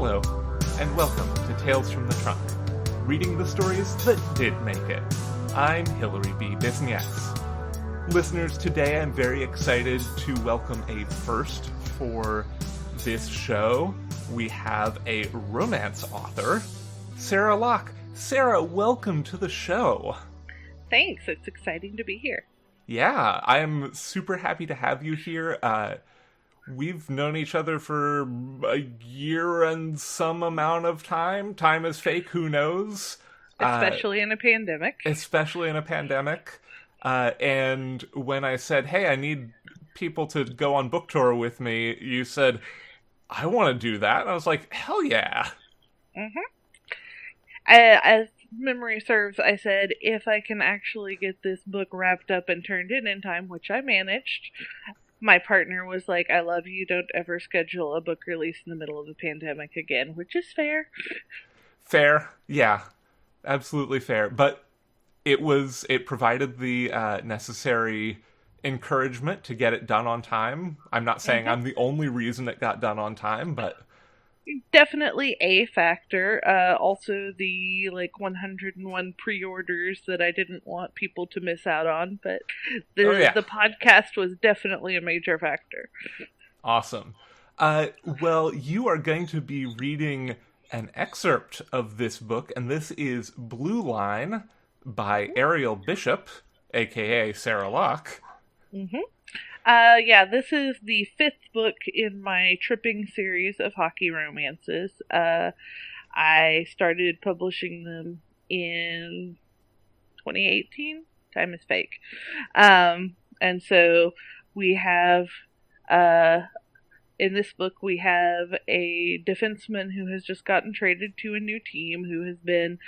Hello, and welcome to Tales from the Trunk, reading the stories that did make it. I'm Hillary B. Bisniaks. Listeners, today I'm very excited to welcome a first for this show. We have a romance author, Sarah Loch. Sarah, welcome to the show. Thanks, it's exciting to be here. Yeah, I'm super happy to have you here. We've known each other for a year and some amount of time. Time is fake, who knows? Especially in a pandemic. And when I said, hey, I need people to go on book tour with me, you said, I want to do that. And I was like, hell yeah. As memory serves, I said, if I can actually get this book wrapped up and turned in time, which I managed, my partner was like, I love you, don't ever schedule a book release in the middle of a pandemic again, which is fair. Fair, yeah, absolutely fair. But it provided the necessary encouragement to get it done on time. I'm not saying I'm the only reason it got done on time, but definitely a factor. Also the 101 pre-orders that I didn't want people to miss out on, but the podcast was definitely a major factor. Awesome. Well, you are going to be reading an excerpt of this book, and this is Blue Line by Ariel Bishop, aka Sarah Loch. This is the 5th book in my tripping series of hockey romances. I started publishing them in 2018. Time is fake. And so we have, in this book, we have a defenseman who has just gotten traded to a new team, who has been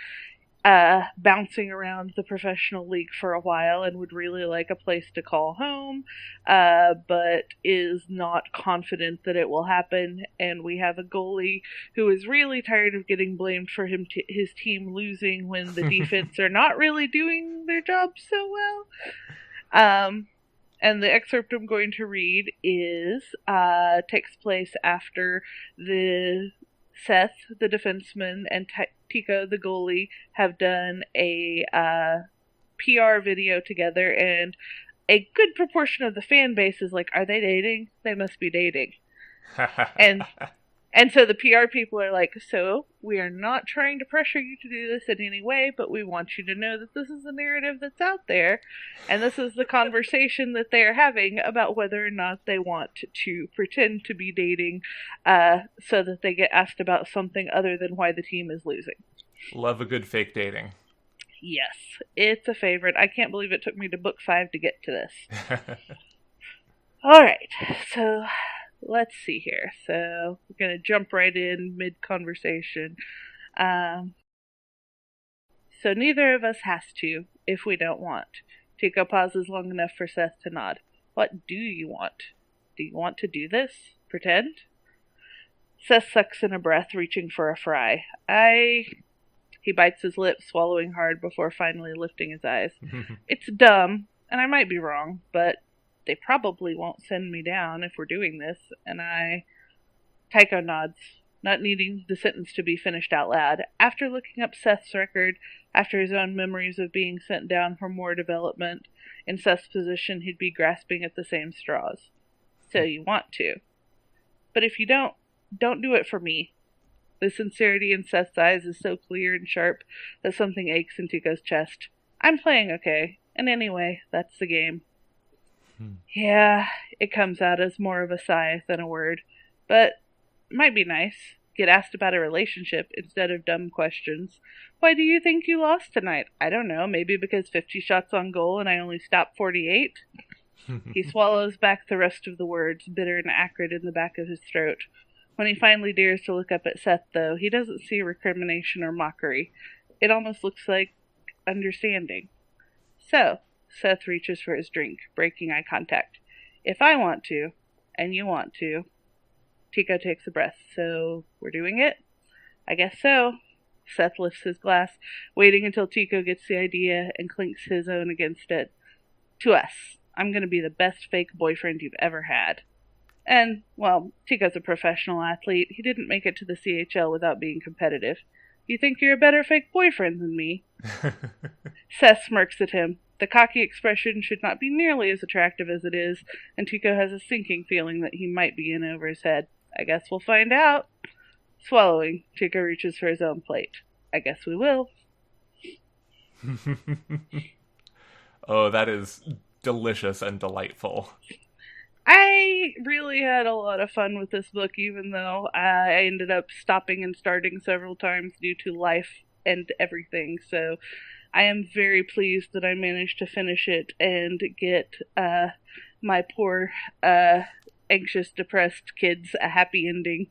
bouncing around the professional league for a while and would really like a place to call home, but is not confident that it will happen. And we have a goalie who is really tired of getting blamed for his team losing when the defense are not really doing their job so well. And the excerpt I'm going to read takes place after Seth, the defenseman, and Tico, the goalie, have done a PR video together, and a good proportion of the fan base is like, are they dating? They must be dating. And so the PR people are like, so we are not trying to pressure you to do this in any way, but we want you to know that this is a narrative that's out there, and this is the conversation that they are having about whether or not they want to pretend to be dating, so that they get asked about something other than why the team is losing. Love a good fake dating. Yes, it's a favorite. I can't believe it took me to book 5 to get to this. Alright, so let's see here. So we're going to jump right in mid-conversation. So neither of us has to, if we don't want. Tico pauses long enough for Seth to nod. What do you want? Do you want to do this? Pretend? Seth sucks in a breath, reaching for a fry. He bites his lip, swallowing hard before finally lifting his eyes. It's dumb, and I might be wrong, but they probably won't send me down if we're doing this, and Tycho nods, not needing the sentence to be finished out loud. After looking up Seth's record, after his own memories of being sent down for more development, in Seth's position he'd be grasping at the same straws. So you want to. But if you don't do it for me. The sincerity in Seth's eyes is so clear and sharp that something aches in Tico's chest. I'm playing okay, and anyway, that's the game. Yeah, it comes out as more of a sigh than a word, but it might be nice. Get asked about a relationship instead of dumb questions. Why do you think you lost tonight? I don't know, maybe because 50 shots on goal and I only stopped 48? He swallows back the rest of the words, bitter and acrid in the back of his throat. When he finally dares to look up at Seth, though, he doesn't see recrimination or mockery. It almost looks like understanding. So, Seth reaches for his drink, breaking eye contact. If I want to, and you want to. Tico takes a breath. So, we're doing it? I guess so. Seth lifts his glass, waiting until Tico gets the idea and clinks his own against it. To us. I'm going to be the best fake boyfriend you've ever had. And, well, Tico's a professional athlete. He didn't make it to the CHL without being competitive. You think you're a better fake boyfriend than me? Seth smirks at him. The cocky expression should not be nearly as attractive as it is, and Tico has a sinking feeling that he might be in over his head. I guess we'll find out. Swallowing, Tico reaches for his own plate. I guess we will. Oh, that is delicious and delightful. I really had a lot of fun with this book, even though I ended up stopping and starting several times due to life and everything. So I am very pleased that I managed to finish it and get my poor, anxious, depressed kids a happy ending.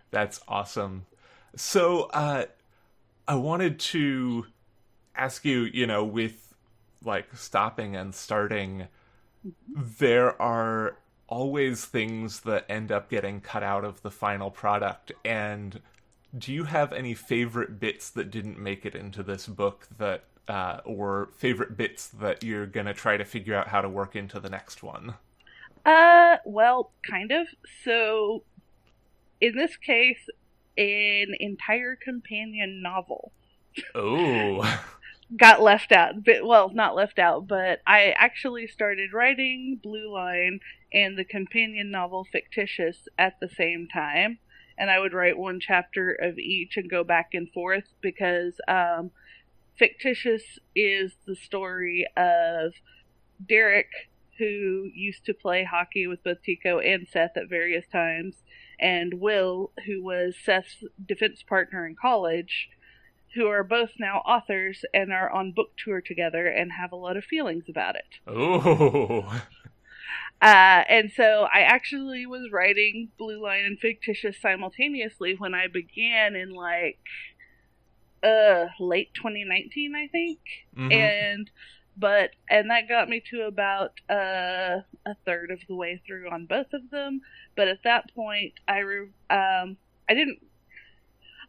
That's awesome. So I wanted to ask you, with like stopping and starting, there are always things that end up getting cut out of the final product. And do you have any favorite bits that didn't make it into this book that, or favorite bits that you're going to try to figure out how to work into the next one? Well, kind of. So, in this case, an entire companion novel. Oh. Got left out. Well, not left out, but I actually started writing Blue Line and the companion novel Fictitious at the same time. And I would write one chapter of each and go back and forth because Fictitious is the story of Derek, who used to play hockey with both Tico and Seth at various times, and Will, who was Seth's defense partner in college, who are both now authors and are on book tour together and have a lot of feelings about it. Oh. And so I actually was writing Blue Line and Fictitious simultaneously when I began in late 2019, I think. Mm-hmm. And that got me to about a third of the way through on both of them. But at that point, I didn't.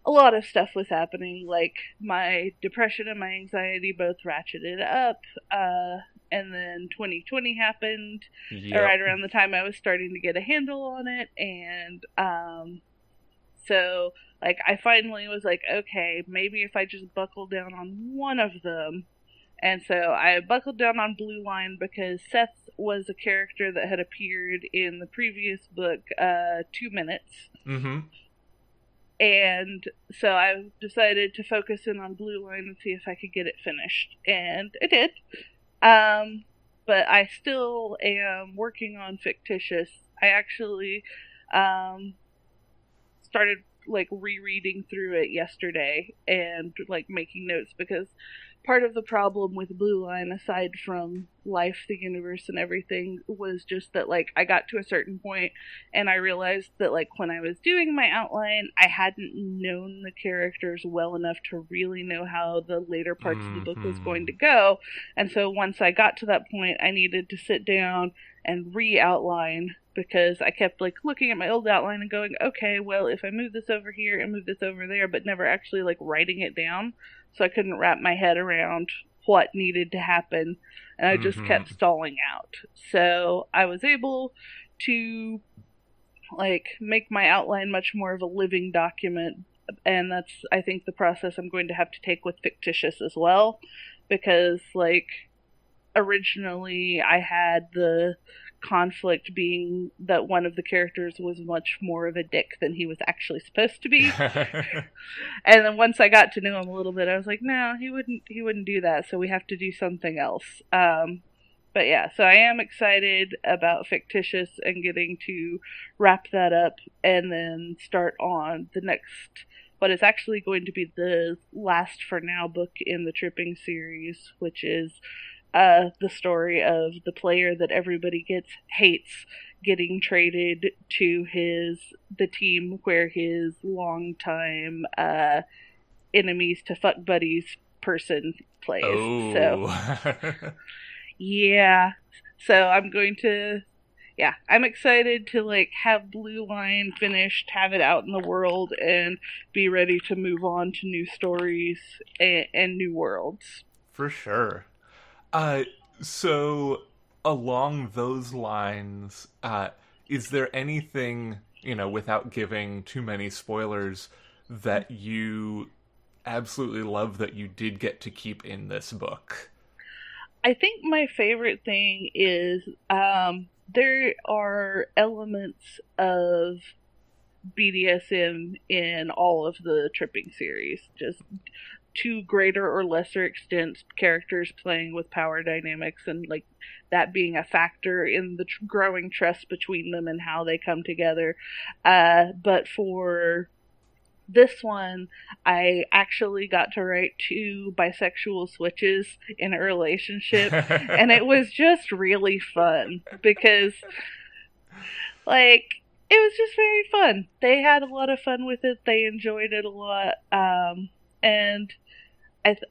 A lot of stuff was happening, like my depression and my anxiety both ratcheted up, and then 2020 happened, right around the time I was starting to get a handle on it, and so, like, I finally was like, okay, maybe if I just buckle down on one of them. And so I buckled down on Blue Line because Seth was a character that had appeared in the previous book, 2 Minutes. Mm-hmm. And so I decided to focus in on Blue Line and see if I could get it finished. And I did. But I still am working on Fictitious. I actually started rereading through it yesterday and making notes, because part of the problem with Blue Line, aside from life, the universe, and everything, was just that I got to a certain point and I realized that when I was doing my outline, I hadn't known the characters well enough to really know how the later parts of the book was going to go. And so once I got to that point, I needed to sit down and re-outline, because I kept looking at my old outline and going, okay, well, if I move this over here and move this over there, but never actually writing it down. So I couldn't wrap my head around what needed to happen, and I just kept stalling out. So I was able to make my outline much more of a living document, and that's, I think, the process I'm going to have to take with Fictitious as well, because originally I had the conflict being that one of the characters was much more of a dick than he was actually supposed to be. And then once I got to know him a little bit, I was like, no, he wouldn't do that, so we have to do something else. But yeah, so I am excited about Fictitious and getting to wrap that up and then start on the next, what is actually going to be the last for now book in the Tripping series, which is the story of the player that everybody hates getting traded to the team where his longtime enemies to fuck buddies person plays. Oh. So yeah. So I'm excited to have Blue Line finished, have it out in the world, and be ready to move on to new stories and new worlds. For sure. So along those lines, is there anything, without giving too many spoilers, that you absolutely love that you did get to keep in this book? I think my favorite thing is there are elements of BDSM in all of the Tripping series, just to greater or lesser extents, characters playing with power dynamics and like that being a factor in the growing trust between them and how they come together. But for this one, I actually got to write 2 bisexual switches in a relationship, and it was just really fun because, like, it was just very fun. They had a lot of fun with it. They enjoyed it a lot, and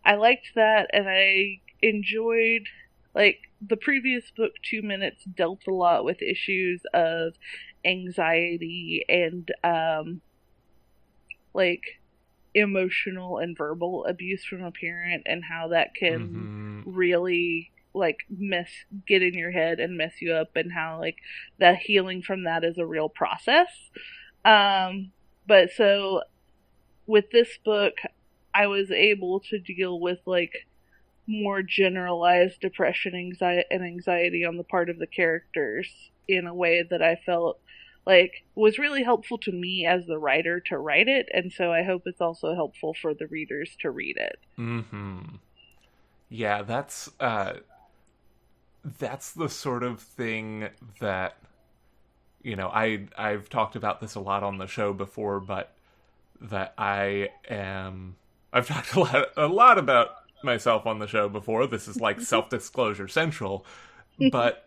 I liked that, and I enjoyed, like, the previous book, 2 Minutes, dealt a lot with issues of anxiety and, like, emotional and verbal abuse from a parent and how that can really, like, get in your head and mess you up, and how, like, the healing from that is a real process. But so with this book, I was able to deal with, like, more generalized depression and anxiety on the part of the characters in a way that I felt like was really helpful to me as the writer to write it, and so I hope it's also helpful for the readers to read it. Yeah, that's the sort of thing that, I've talked about this a lot on the show before, but that I've talked a lot about myself on the show before. This is like self-disclosure central, but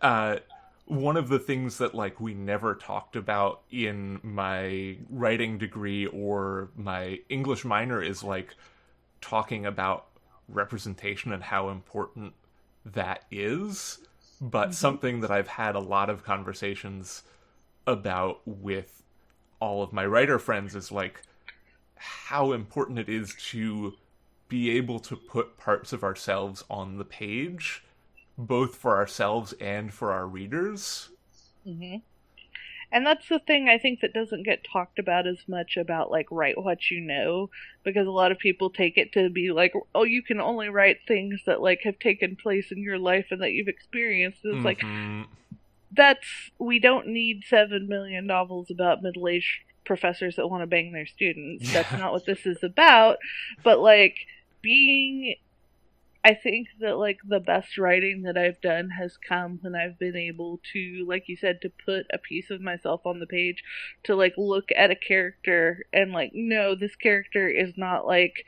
one of the things that, like, we never talked about in my writing degree or my English minor is, like, talking about representation and how important that is. But something that I've had a lot of conversations about with all of my writer friends is, like, how important it is to be able to put parts of ourselves on the page, both for ourselves and for our readers. And that's the thing I think that doesn't get talked about as much about, like, write what you know, because a lot of people take it to be like, oh, you can only write things that, like, have taken place in your life and that you've experienced. And it's like, we don't need 7 million novels about middle-aged professors that want to bang their students. Yeah. That's not what this is about. But, like, I think that, like, the best writing that I've done has come when I've been able to, like you said, to put a piece of myself on the page, to, like, look at a character and, like, no, this character is not, like,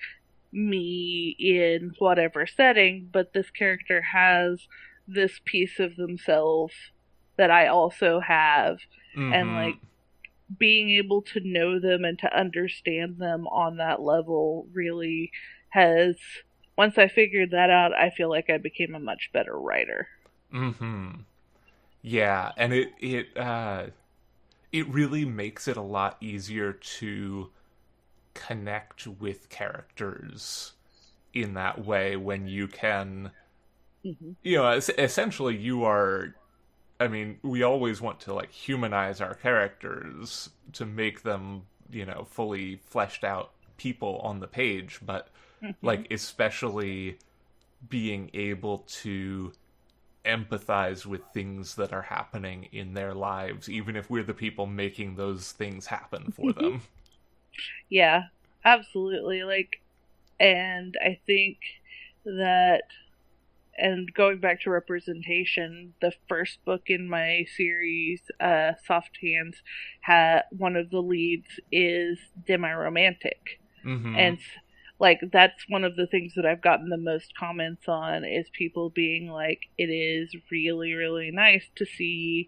me in whatever setting, but this character has this piece of themselves that I also have. And, like, being able to know them and to understand them on that level really has... Once I figured that out, I feel like I became a much better writer. Yeah, and it really makes it a lot easier to connect with characters in that way when you can, essentially you are, I mean, we always want to, like, humanize our characters to make them, fully fleshed out people on the page, but like, especially being able to empathize with things that are happening in their lives, even if we're the people making those things happen for them. Yeah, absolutely. Like, and I think that, and going back to representation, the first book in my series, Soft Hands, one of the leads is Demiromantic. And like, that's one of the things that I've gotten the most comments on, is people being like, it is really, really nice to see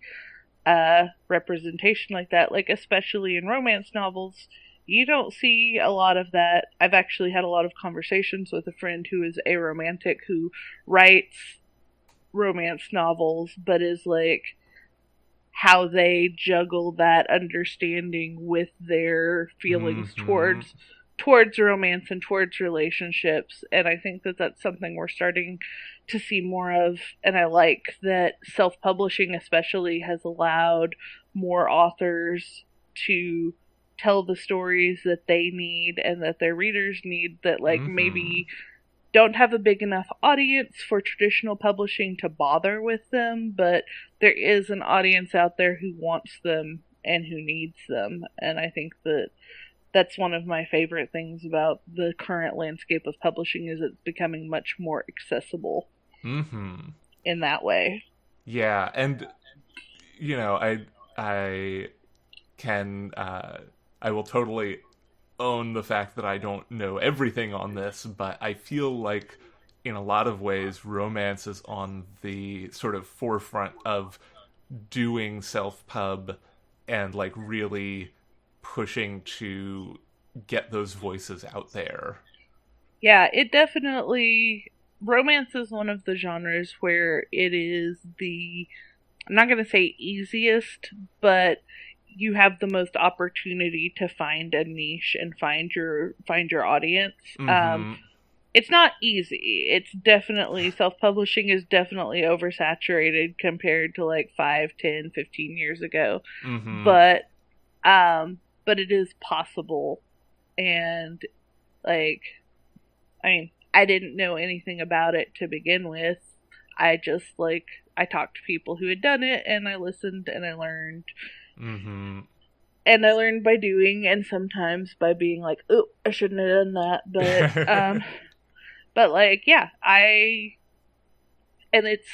representation like that. Like, especially in romance novels, you don't see a lot of that. I've actually had a lot of conversations with a friend who is Aromantic, who writes romance novels, but is like, how they juggle that understanding with their feelings towards towards romance and towards relationships. And I think that that's something we're starting to see more of. And I like that self-publishing especially has allowed more authors to tell the stories that they need and that their readers need, that like maybe don't have a big enough audience for traditional publishing to bother with them, but there is an audience out there who wants them and who needs them. And I think that that's one of my favorite things about the current landscape of publishing, is it's becoming much more accessible in that way. Yeah, and you know, I can I will totally own the fact that I don't know everything on this, but I feel like in a lot of ways romance is on the sort of forefront of doing self-pub and like really pushing to get those voices out there. Yeah, it definitely... Romance is one of the genres where it is the... I'm not going to say easiest, but you have the most opportunity to find a niche and find your audience. It's not easy. It's definitely... Self-publishing is definitely oversaturated compared to like 5, 10, 15 years ago. But it is possible. And like, I mean, I didn't know anything about it to begin with. I just like, I talked to people who had done it, and I listened and I learned. And I learned by doing, and sometimes by being like, oh, I shouldn't have done that. But like, yeah, and it's,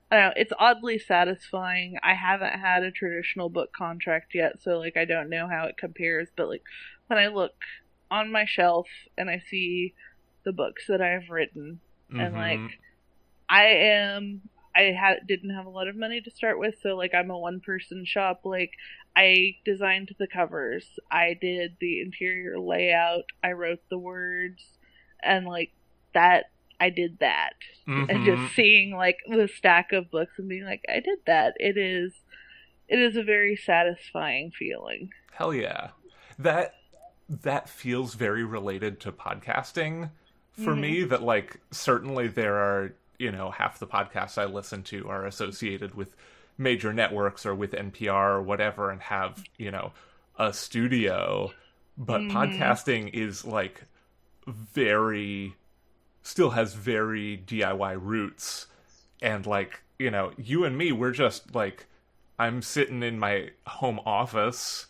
I don't know, it's oddly satisfying. I haven't had a traditional book contract yet, so like I don't know how it compares, but like when I look on my shelf and I see the books that I've written, and like didn't have a lot of money to start with, so like I'm a one-person shop. Like I designed the covers, I did the interior layout, I wrote the words, and like that, I did that. And just seeing like the stack of books and being like, I did that. It is a very satisfying feeling. Hell yeah. That feels very related to podcasting for me, that like certainly there are, you know, half the podcasts I listen to are associated with major networks or with NPR or whatever and have, you know, a studio, but podcasting is like still has very DIY roots. And like, you know, you and me, we're just like, I'm sitting in my home office,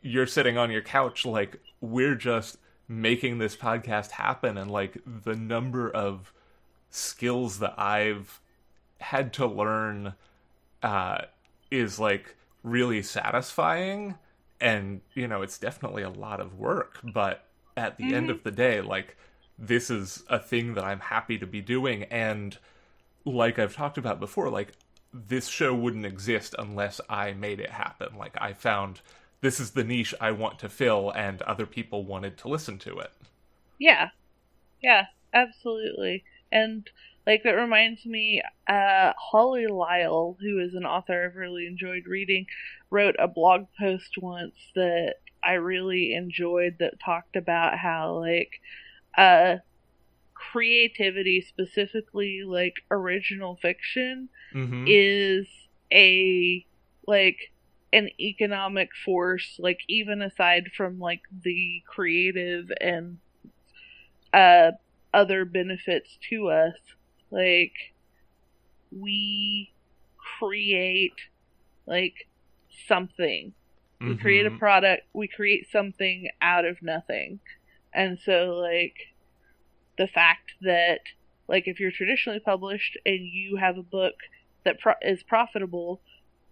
you're sitting on your couch, like we're just making this podcast happen. And like the number of skills that I've had to learn is like really satisfying. And, you know, it's definitely a lot of work, but at the end of the day, like, this is a thing that I'm happy to be doing. And like I've talked about before, like this show wouldn't exist unless I made it happen. Like I found this is the niche I want to fill, and other people wanted to listen to it. Yeah, absolutely. And like, that reminds me, Holly Lyle, who is an author I've really enjoyed reading, wrote a blog post once that I really enjoyed, that talked about how like creativity, specifically like original fiction, is an economic force, like even aside from like the creative and other benefits to us. Like we create like something, we create a product, we create something out of nothing. And so like the fact that like if you're traditionally published and you have a book that is profitable,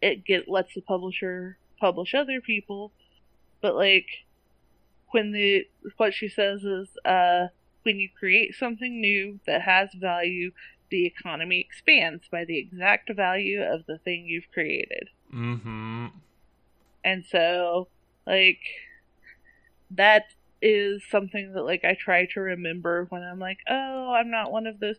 it lets the publisher publish other people. But like what she says is when you create something new that has value, the economy expands by the exact value of the thing you've created. And so like that is something that like I try to remember when I'm like, oh, I'm not one of those,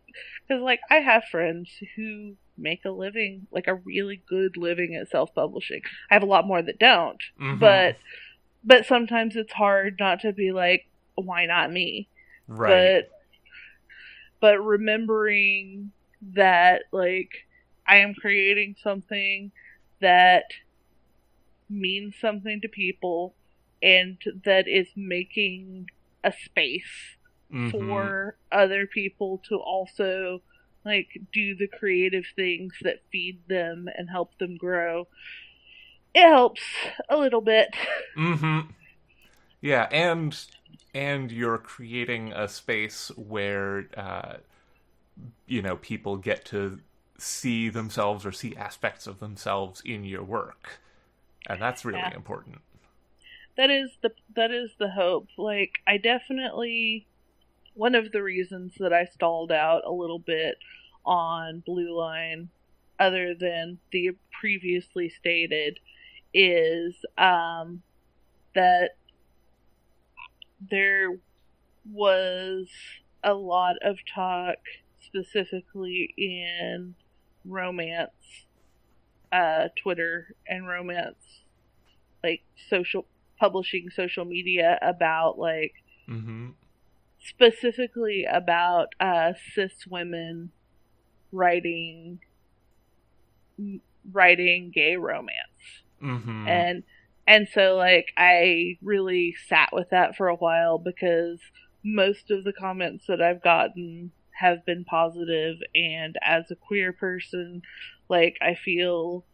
because like I have friends who make a living, like a really good living at self-publishing. I have a lot more that don't, but sometimes it's hard not to be like, why not me? Right. But remembering that, like, I am creating something that means something to people and that is making a space for other people to also, like, do the creative things that feed them and help them grow. It helps a little bit. Yeah, and you're creating a space where people get to see themselves or see aspects of themselves in your work, and that's really important. That is the hope. Like, I definitely, one of the reasons that I stalled out a little bit on Blue Line, other than the previously stated, is that there was a lot of talk, specifically in romance, Twitter and romance, like publishing social media, about, like, specifically about cis women writing gay romance. And so, like, I really sat with that for a while, because most of the comments that I've gotten have been positive, and as a queer person, like, I feel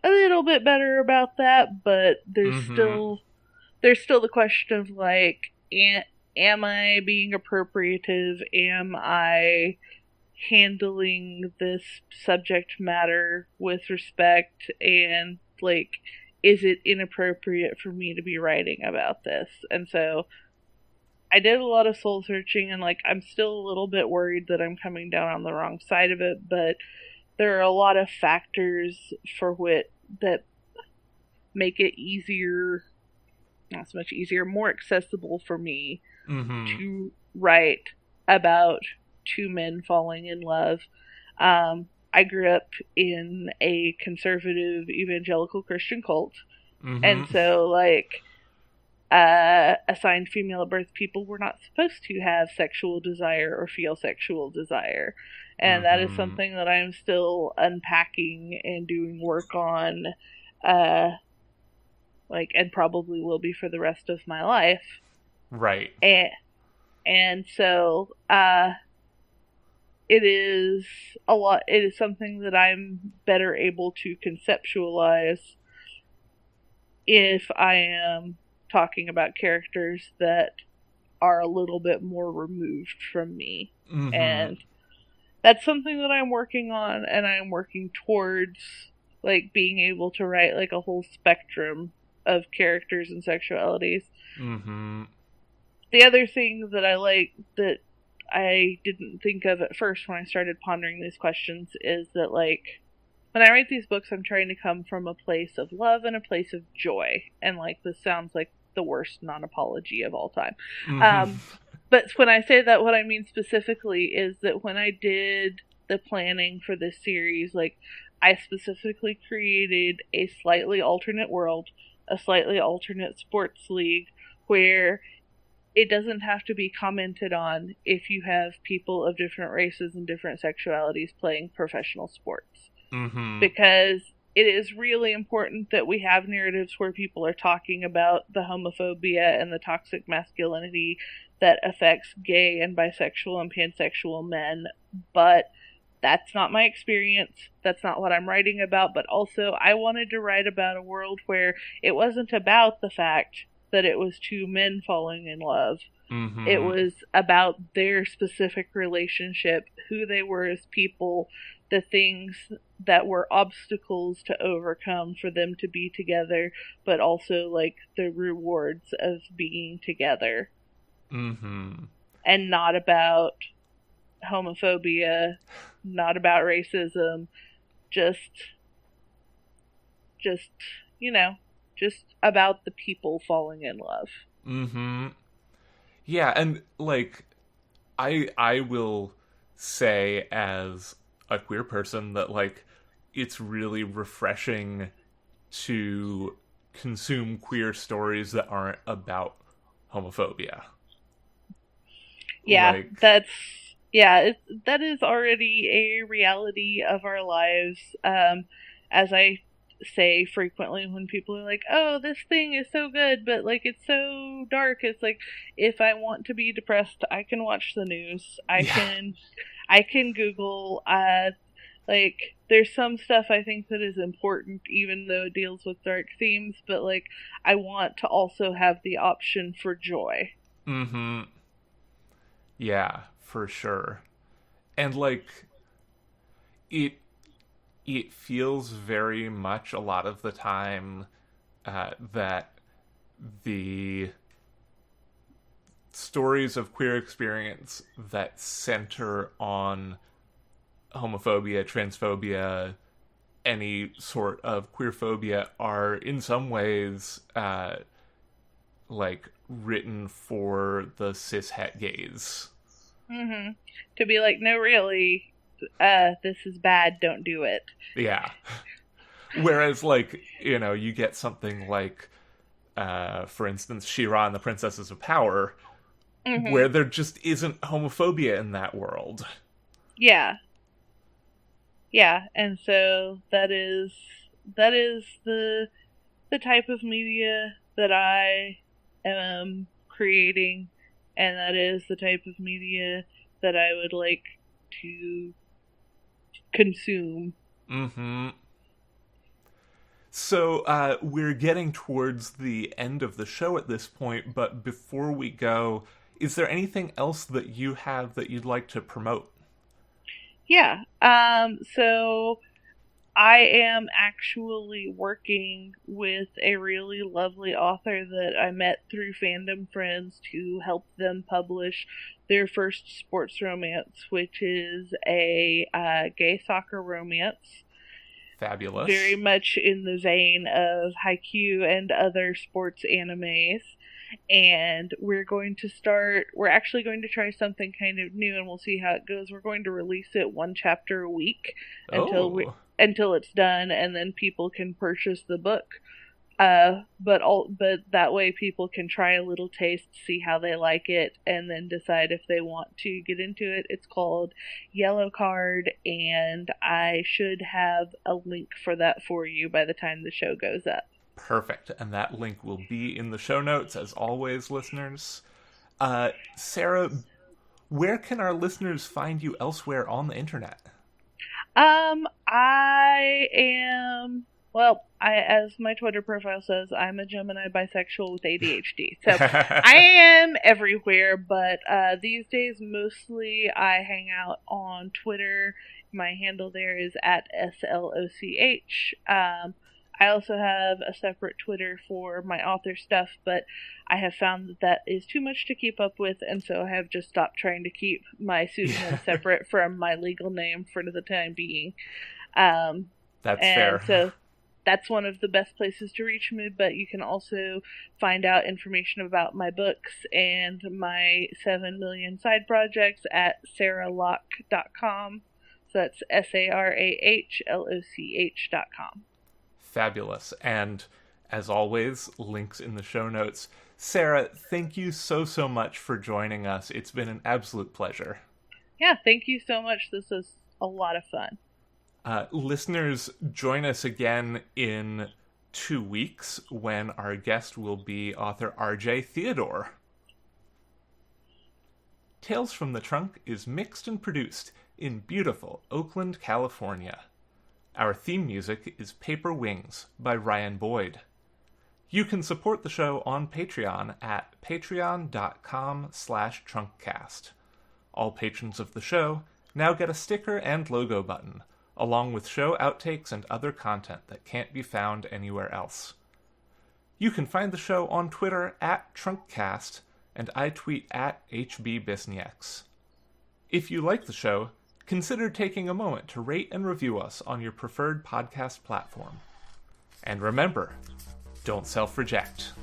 a little bit better about that, but there's still the question of, like, am I being appropriative? Am I handling this subject matter with respect? And, like, is it inappropriate for me to be writing about this? And so I did a lot of soul searching, and, like, I'm still a little bit worried that I'm coming down on the wrong side of it, but there are a lot of factors that make it easier, not so much easier, more accessible for me to write about two men falling in love. I grew up in a conservative evangelical Christian cult, and so, like, assigned female at birth people were not supposed to have sexual desire or feel sexual desire. And that is something that I'm still unpacking and doing work on, like, and probably will be for the rest of my life. Right. And so, it is something that I'm better able to conceptualize if I am talking about characters that are a little bit more removed from me. And that's something that I'm working on, and I'm working towards, like, being able to write, like, a whole spectrum of characters and sexualities. The other thing that I like, that I didn't think of at first when I started pondering these questions, is that, like, when I write these books, I'm trying to come from a place of love and a place of joy. And, like, this sounds like the worst non-apology of all time. But when I say that, what I mean specifically is that when I did the planning for this series, like, I specifically created a slightly alternate world, a slightly alternate sports league, where it doesn't have to be commented on if you have people of different races and different sexualities playing professional sports. Because it is really important that we have narratives where people are talking about the homophobia and the toxic masculinity that affects gay and bisexual and pansexual men. But that's not my experience. That's not what I'm writing about. But also, I wanted to write about a world where it wasn't about the fact that it was two men falling in love. It was about their specific relationship, who they were as people, the things that were obstacles to overcome for them to be together, but also, like, the rewards of being together. And not about homophobia, not about racism, just about the people falling in love. Yeah, and, like, I will say, as a queer person, that, like, it's really refreshing to consume queer stories that aren't about homophobia. Yeah, Like, that is already a reality of our lives. As I say frequently when people are like, "Oh, this thing is so good, but like it's so dark." It's like, if I want to be depressed, I can watch the news. yeah, I can Google. Like, there's some stuff I think that is important, even though it deals with dark themes. But like, I want to also have the option for joy. mm-hmm, yeah, for sure. And like, it it feels very much a lot of the time that the stories of queer experience that center on homophobia, transphobia, any sort of queerphobia are in some ways like written for the cishet gaze. Mm-hmm. To be like, no, really, this is bad. Don't do it. Yeah. Whereas, like, you get something like, for instance, She-Ra and the Princesses of Power, Mm-hmm. where there just isn't homophobia in that world. Yeah, yeah, and so that is the type of media that I am creating, and that is the type of media that I would like to consume. Mm-hmm. So, we're getting towards the end of the show at this point, but before we go, is there anything else that you have that you'd like to promote? Yeah. So I am actually working with a really lovely author that I met through fandom friends to help them publish their first sports romance, which is a gay soccer romance, very Fabulous. much in the vein of Haikyu and other sports animes. And we're actually going to try something kind of new, and we'll see how it goes. We're going to release it one chapter a week Oh, until it's done, and then people can purchase the book. But that way people can try a little taste, see how they like it, and then decide if they want to get into it. It's called Yellow Card, and I should have a link for that for you by the time the show goes up. perfect. And that link will be in the show notes, as always, listeners. Sarah, where can our listeners find you elsewhere on the internet? I am, well, as my Twitter profile says, I'm a Gemini bisexual with ADHD. So I am everywhere, but these days mostly I hang out on Twitter. My handle there is at SLOCH. I also have a separate Twitter for my author stuff, but I have found that is too much to keep up with, and so I have just stopped trying to keep my pseudonym Yeah, separate from my legal name for the time being. Um, that's and fair. so that's one of the best places to reach me, but you can also find out information about my books and my 7 million side projects at sarahloch.com. So that's SARAHLOCH.com. Fabulous. And as always, links in the show notes. Sarah, thank you so, so much for joining us. It's been an absolute pleasure. Yeah, thank you so much. This was a lot of fun. Listeners, join us again in 2 weeks when our guest will be author RJ Theodore. Tales from the Trunk is mixed and produced in beautiful Oakland, California. Our theme music is Paper Wings by Ryan Boyd. You can support the show on Patreon at patreon.com/trunkcast. All patrons of the show now get a sticker and logo button, along with show outtakes and other content that can't be found anywhere else. You can find the show on Twitter at Trunkcast, and I tweet at HBBisnieks. If you like the show, consider taking a moment to rate and review us on your preferred podcast platform. And remember, don't self-reject.